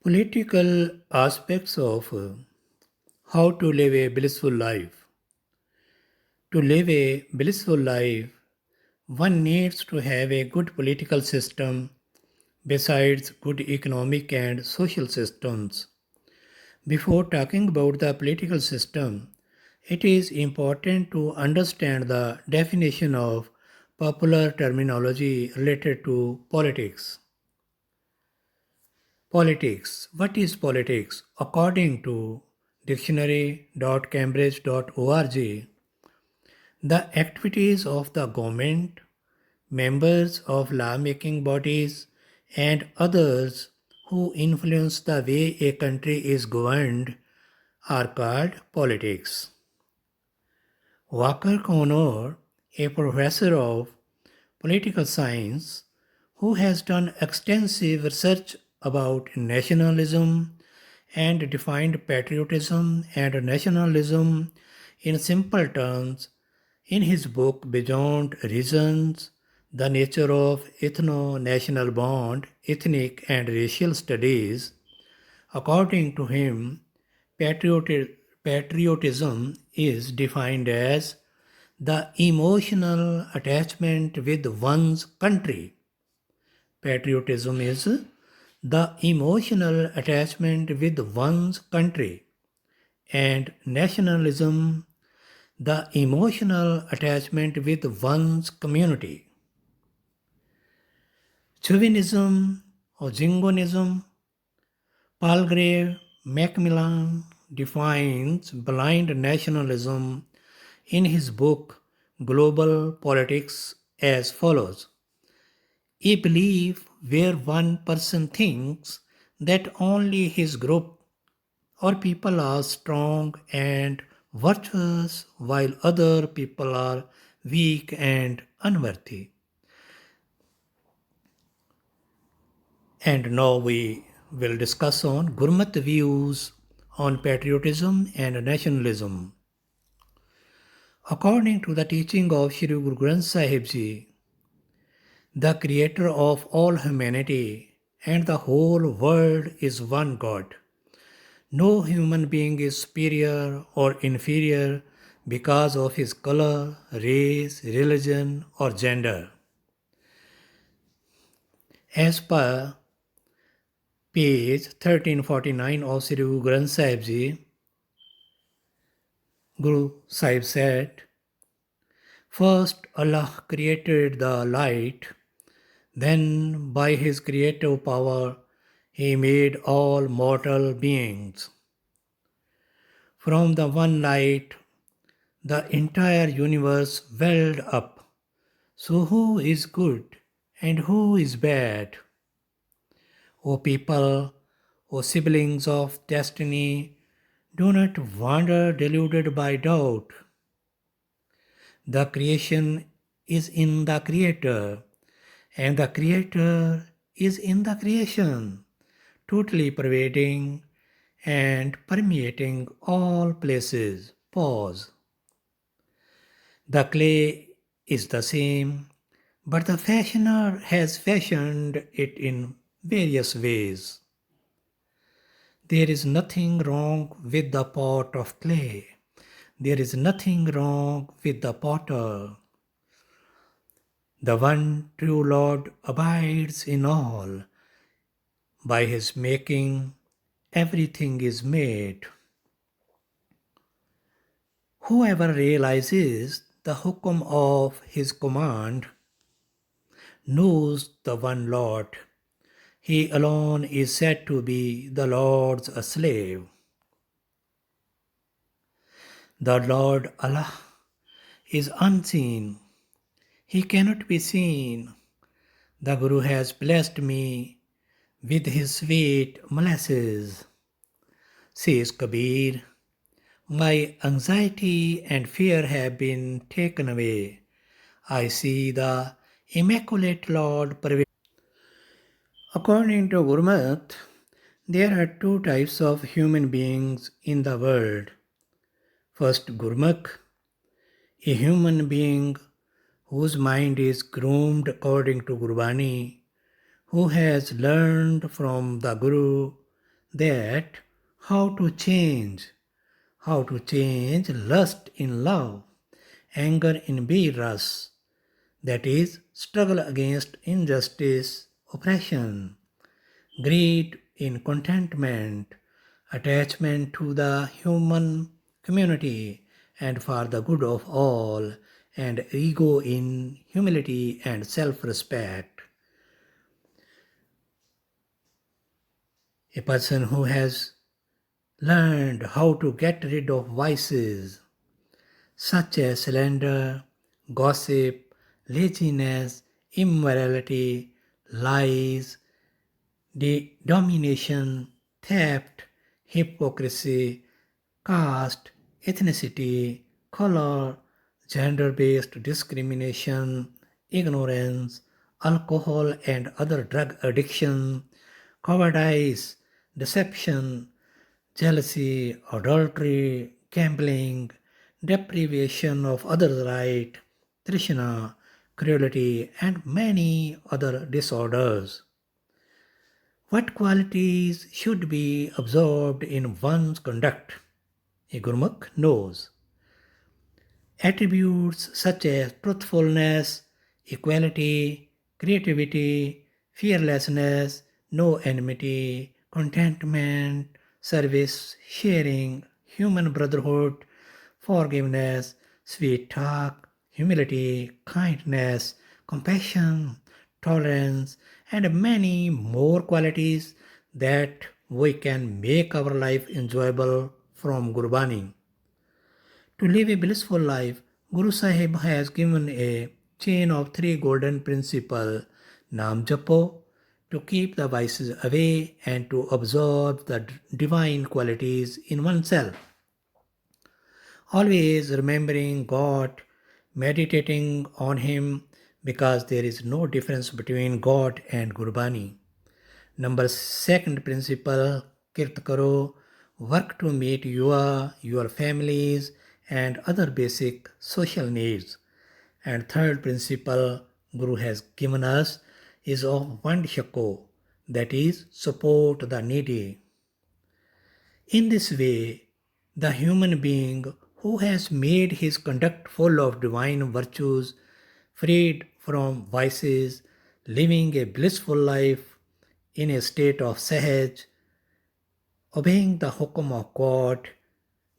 Political aspects of how to live a blissful life. To live a blissful life, one needs to have a good political system besides good economic and social systems. Before talking about the political system, it is important to understand the definition of popular terminology related to politics. Politics. What is politics? According to dictionary.cambridge.org, the activities of the government, members of law-making bodies, and others who influence the way a country is governed are called politics. Walker Connor, a professor of political science who has done extensive research about nationalism and defined patriotism and nationalism in simple terms in his book Beyond Reasons, The Nature of Ethno-National Bond, Ethnic and Racial Studies. According to him, patriotism is defined as the emotional attachment with one's country. Patriotism is the emotional attachment with one's country, and nationalism, the emotional attachment with one's community. Chauvinism or jingoism, Palgrave Macmillan defines blind nationalism in his book Global Politics as follows: a belief where one person thinks that only his group or people are strong and virtuous while other people are weak and unworthy. And now we will discuss on Gurmat views on patriotism and nationalism. According to the teaching of Shri Guru Granth Sahib Ji, the creator of all humanity and the whole world is one God. No human being is superior or inferior because of his color, race, religion, or gender. As per page 1349 of Sri Guru Granth Sahib Ji, Guru Sahib said, first Allah created the light, then by his creative power he made all mortal beings. From the one light, the entire universe welled up. So who is good and who is bad? O people, O siblings of destiny, do not wander deluded by doubt. The creation is in the Creator, and the Creator is in the creation, totally pervading and permeating all places. Pause. The clay is the same, but the fashioner has fashioned it in various ways. There is nothing wrong with the pot of clay. There is nothing wrong with the potter. The one true Lord abides in all. By his making, everything is made. Whoever realizes the hukum of his command knows the one Lord. He alone is said to be the Lord's slave. The Lord Allah is unseen. He cannot be seen. The Guru has blessed me with his sweet molasses. Says Kabir, my anxiety and fear have been taken away. I see the Immaculate Lord pervade. According to Gurmat, there are two types of human beings in the world. First, Gurmukh, a human being whose mind is groomed according to Gurbani, who has learned from the Guru that how to change lust in love, anger in be rus, that is, struggle against injustice, oppression, greed in contentment, attachment to the human community and for the good of all, and ego in humility and self respect. A person who has learned how to get rid of vices such as slander, gossip, laziness, immorality, lies, domination, theft, hypocrisy, caste, ethnicity, color, gender based discrimination, ignorance, alcohol and other drug addiction, cowardice, deception, jealousy, adultery, gambling, deprivation of others' right, trishna, cruelty, and many other disorders. What qualities should be absorbed in one's conduct? A Gurmukh knows. Attributes such as truthfulness, equality, creativity, fearlessness, no enmity, contentment, service, sharing, human brotherhood, forgiveness, sweet talk, humility, kindness, compassion, tolerance, and many more qualities that we can make our life enjoyable from Gurbani. To live a blissful life, Guru Sahib has given a chain of three golden principles: Nam Japo, to keep the vices away and to absorb the divine qualities in oneself. Always remembering God, meditating on Him, because there is no difference between God and Gurbani. Number second principle, Kirt Karo, work to meet your families, and other basic social needs. And third principle Guru has given us is of Vandshako, that is, support the needy. In this way, the human being who has made his conduct full of divine virtues, freed from vices, living a blissful life in a state of sahaj, obeying the hukum of God,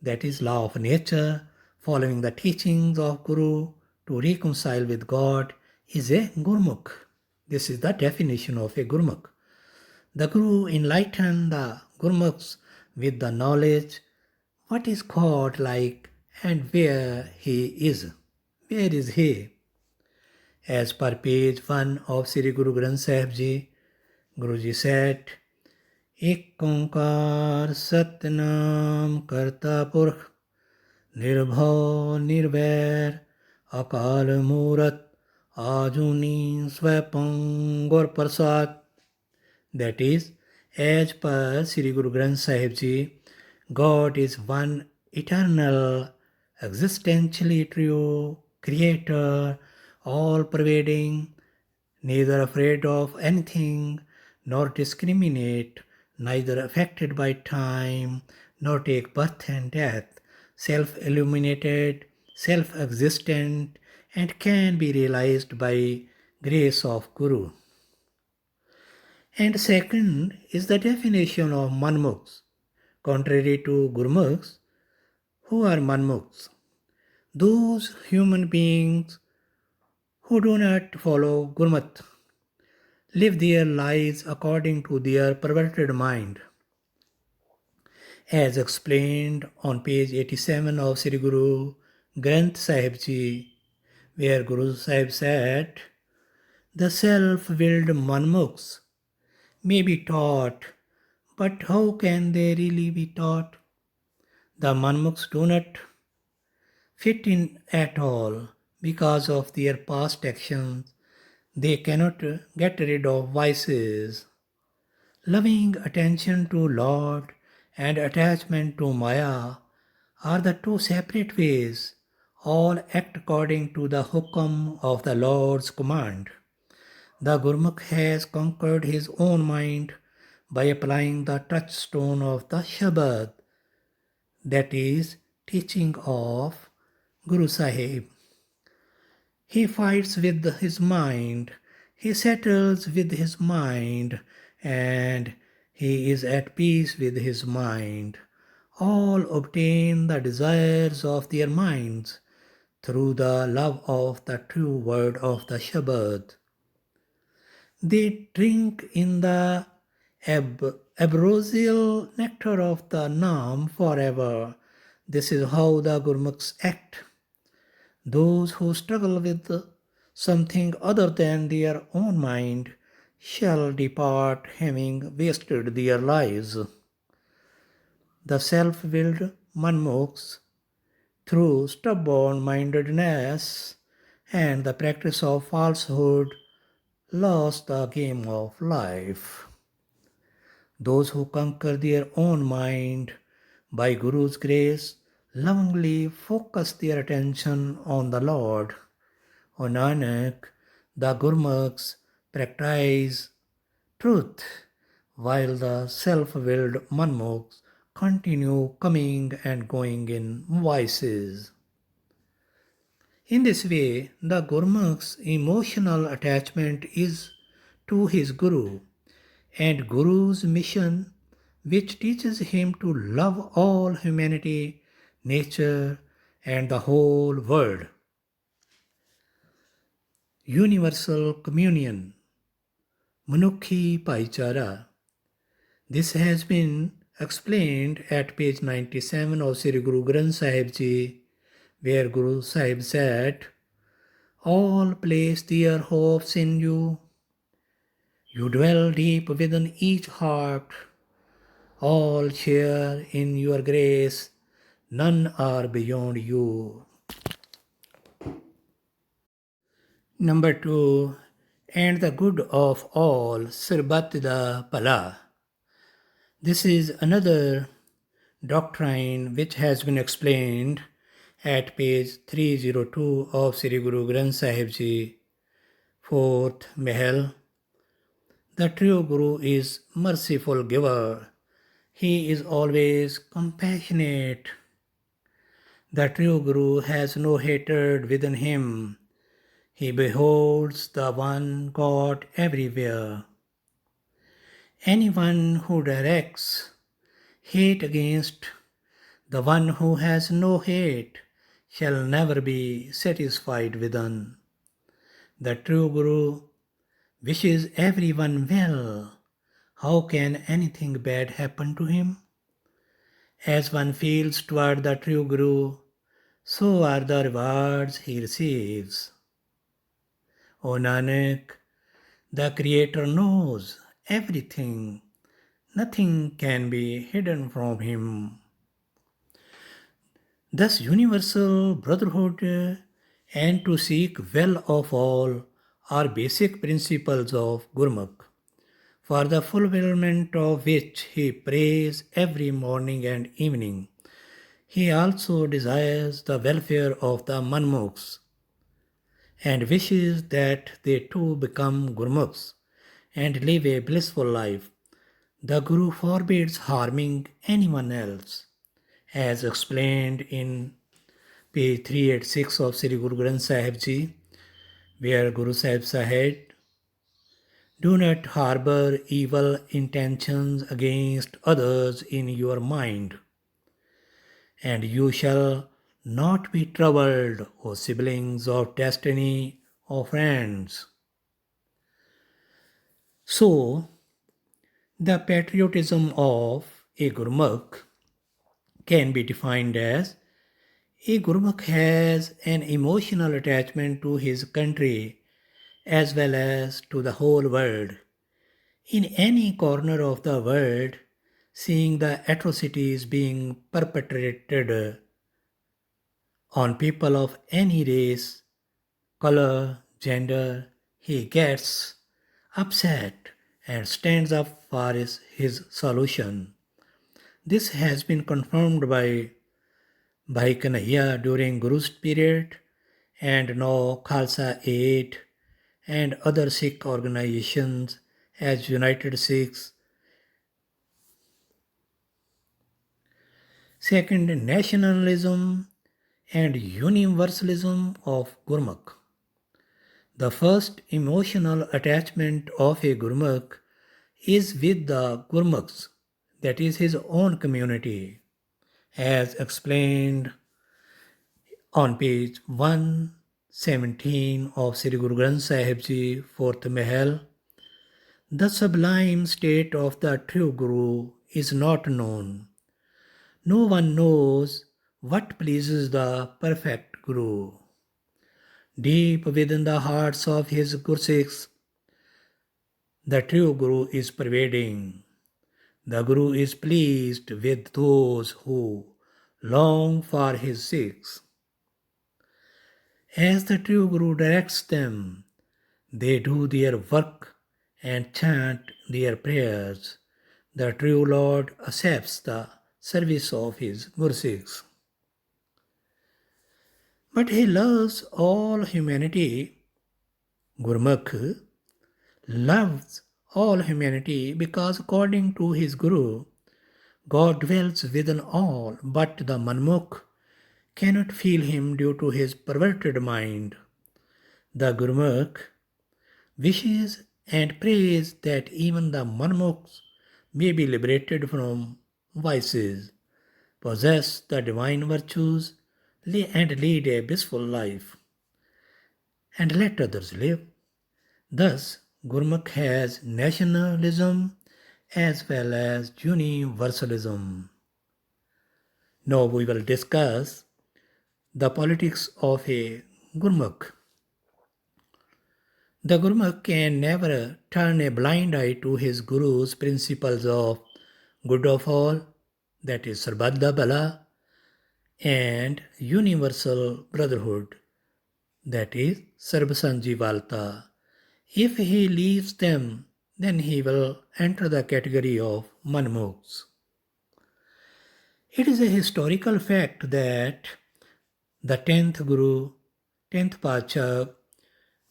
that is law of nature, following the teachings of Guru to reconcile with God, is a Gurmukh. This is the definition of a Gurmukh. The Guru enlightened the Gurmukhs with the knowledge what is God like and where he is. Where is he? As per page 1 of Sri Guru Granth Sahib Ji, Guruji said, एक ओंकार सतनाम करता पुरख निर्भव निर्वैर अकाल मूरत आजुनी स्वयं गुर प्रसाद. That is, as per Sri Guru Granth Sahib Ji, God is one eternal, existentially true, creator, all-pervading, neither afraid of anything, nor discriminate, neither affected by time, nor take birth and death, self-illuminated, self-existent, and can be realized by grace of Guru. And second is the definition of manmukhs. Contrary to Gurmukhs, who are manmukhs? Those human beings who do not follow Gurmat, live their lives according to their perverted mind. As explained on page 87 of Sri Guru Granth Sahib Ji, where Guru Sahib said, the self-willed manmukhs may be taught, but how can they really be taught? The manmukhs do not fit in at all because of their past actions. They cannot get rid of vices. Loving attention to Lord and attachment to Maya are the two separate ways. All act according to the hukam of the Lord's command. The Gurmukh has conquered his own mind by applying the touchstone of the Shabad, that is, teaching of Guru Sahib. He fights with his mind, he settles with his mind, and he is at peace with his mind. All obtain the desires of their minds through the love of the true word of the Shabad. They drink in the ambrosial nectar of the Naam forever. This is how the Gurmukhs act. Those who struggle with something other than their own mind shall depart having wasted their lives. The self-willed manmukhs, through stubborn-mindedness and the practice of falsehood, lost the game of life. Those who conquer their own mind by Guru's grace lovingly focus their attention on the Lord. O Nanak, the Gurmukhs practice truth, while the self-willed manmukhs continue coming and going in vices. In this way, the Gurmukh's emotional attachment is to his Guru, and Guru's mission, which teaches him to love all humanity, nature, and the whole world. Universal communion, Manukhi Paichara. This has been explained at page 97 of Sri Guru Granth Sahib Ji, where Guru Sahib said, "All place their hopes in you. You dwell deep within each heart. All share in your grace. None are beyond you." Number 2, and the good of all, Sirbatida Pala. This is another doctrine which has been explained at page 302 of Sri Guru Granth Sahib Ji, 4th Mahal. The true Guru is merciful giver. He is always compassionate. The true Guru has no hatred within him. He beholds the one God everywhere. Anyone who directs hate against the one who has no hate shall never be satisfied within. The true Guru wishes everyone well. How can anything bad happen to him? As one feels toward the true Guru, so are the rewards he receives. O Nanak, the Creator knows everything. Nothing can be hidden from him. Thus, universal brotherhood and to seek well of all are basic principles of Gurmukh, for the fulfillment of which he prays every morning and evening. He also desires the welfare of the Manmukhs and wishes that they too become Gurmukhs and live a blissful life. The Guru forbids harming anyone else, as explained in page 386 of Sri Guru Granth Sahib Ji, where Guru Sahib said, "Do not harbor evil intentions against others in your mind, and you shall not be troubled, O siblings of destiny, O friends." So, the patriotism of a Gurmukh can be defined as a Gurmukh has an emotional attachment to his country as well as to the whole world. In any corner of the world, seeing the atrocities being perpetrated on people of any race, color, gender, he gets upset and stands up for his solution. This has been confirmed by Bhai Kanhaiya during Guru's period and now Khalsa Aid and other Sikh organizations as United Sikhs Second, nationalism and universalism of Gurmukh. The first emotional attachment of a Gurmukh is with the Gurmukhs, that is his own community, as explained on page 117 of Sri Guru Granth Sahib Ji, 4th Mahal. The sublime state of the true Guru is not known. No one knows what pleases the perfect Guru. Deep within the hearts of his Gursikhs, the true Guru is pervading. The Guru is pleased with those who long for his Sikhs. As the true Guru directs them, they do their work and chant their prayers. The true Lord accepts the service of his Gursikhs. But he loves all humanity. Gurmukh loves all humanity because according to his Guru, God dwells within all, but the Manmukh cannot feel him due to his perverted mind. The Gurmukh wishes and prays that even the Manmukhs may be liberated from vices, possess the divine virtues, and lead a blissful life, and let others live. Thus, Gurmukh has nationalism as well as universalism. Now we will discuss the politics of a Gurmukh. The Gurmukh can never turn a blind eye to his Guru's principles of good of all, that is Sarbadda Bala, and universal brotherhood, that is Sarbasanjivalta. If he leaves them, then he will enter the category of Manmukhs. It is a historical fact that the 10th Guru, 10th Pacha,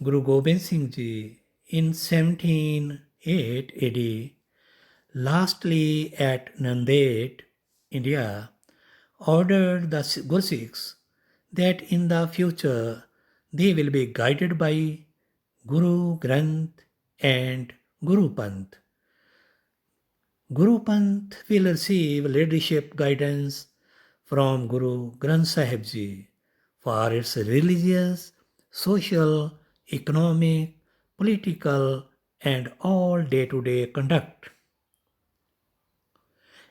Guru Gobind Singh Ji, in 1708 AD, lastly at Nanded, India, ordered the Gursikhs that in the future they will be guided by Guru Granth and Gurupanth. Gurupanth will receive leadership guidance from Guru Granth Sahib Ji for its religious, social, economic, political, and all day-to-day conduct.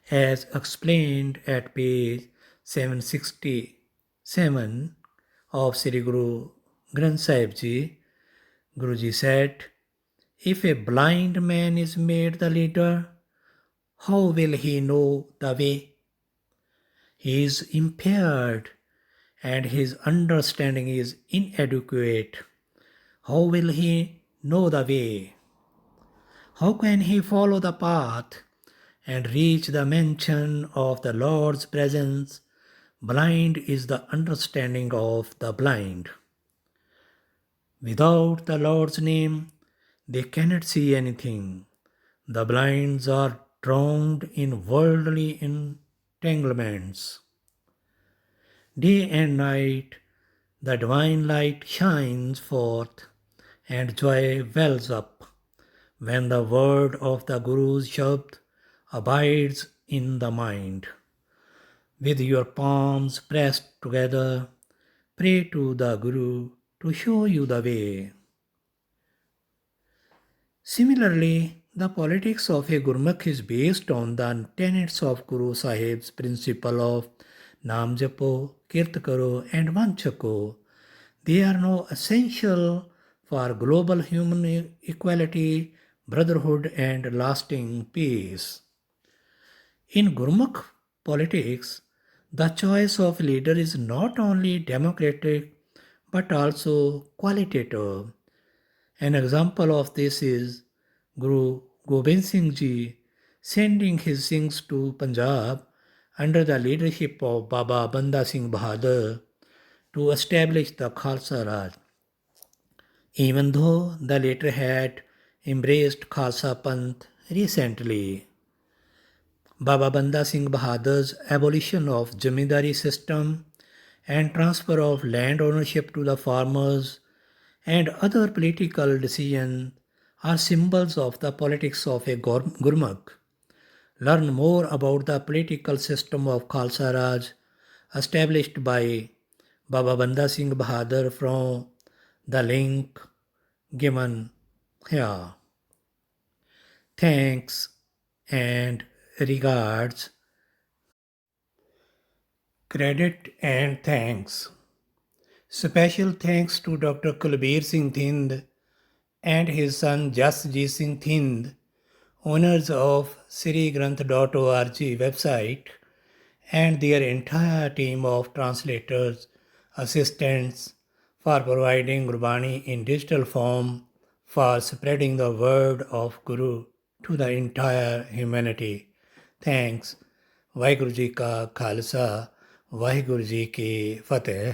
As explained at page 767 of Sri Guru Granth Sahib Ji, Guruji said, if a blind man is made the leader, how will he know the way? He is impaired and his understanding is inadequate. How will he know the way? How can he follow the path and reach the mansion of the Lord's presence? Blind is the understanding of the blind. Without the Lord's name, they cannot see anything. The blinds are drowned in worldly entanglements. Day and night, the divine light shines forth and joy wells up when the word of the Guru's Shabd abides in the mind. With your palms pressed together, pray to the Guru to show you the way. Similarly, the politics of a Gurmukh is based on the tenets of Guru Sahib's principle of Naam Japo, Kirt Karo, and Vanchako. They are now essential for global human equality, brotherhood, and lasting peace. In Gurmukh politics, the choice of leader is not only democratic but also qualitative. An example of this is Guru Gobind Singh Ji sending his Singhs to Punjab under the leadership of Baba Banda Singh Bahadur to establish the Khalsa Raj. Even though the latter had embraced Khalsa Panth recently. Baba Banda Singh Bahadur's abolition of Jamindari system and transfer of land ownership to the farmers and other political decisions are symbols of the politics of a Gurmukh. Learn more about the political system of Khalsa Raj established by Baba Banda Singh Bahadur from the link given here. Thanks and regards. Credit and thanks. Special thanks to Dr. Kulbir Singh Thind and his son Jasjit Singh Thind, owners of SriGranth.org website, and their entire team of translators, assistants, for providing Gurbani in digital form for spreading the word of Guru to the entire humanity. Thanks. Waheguru ji ਕਾ ਖਾਲਸਾ ਵਾਹਿਗੁਰੂ ਜੀ ਕੀ ਫਤਿਹ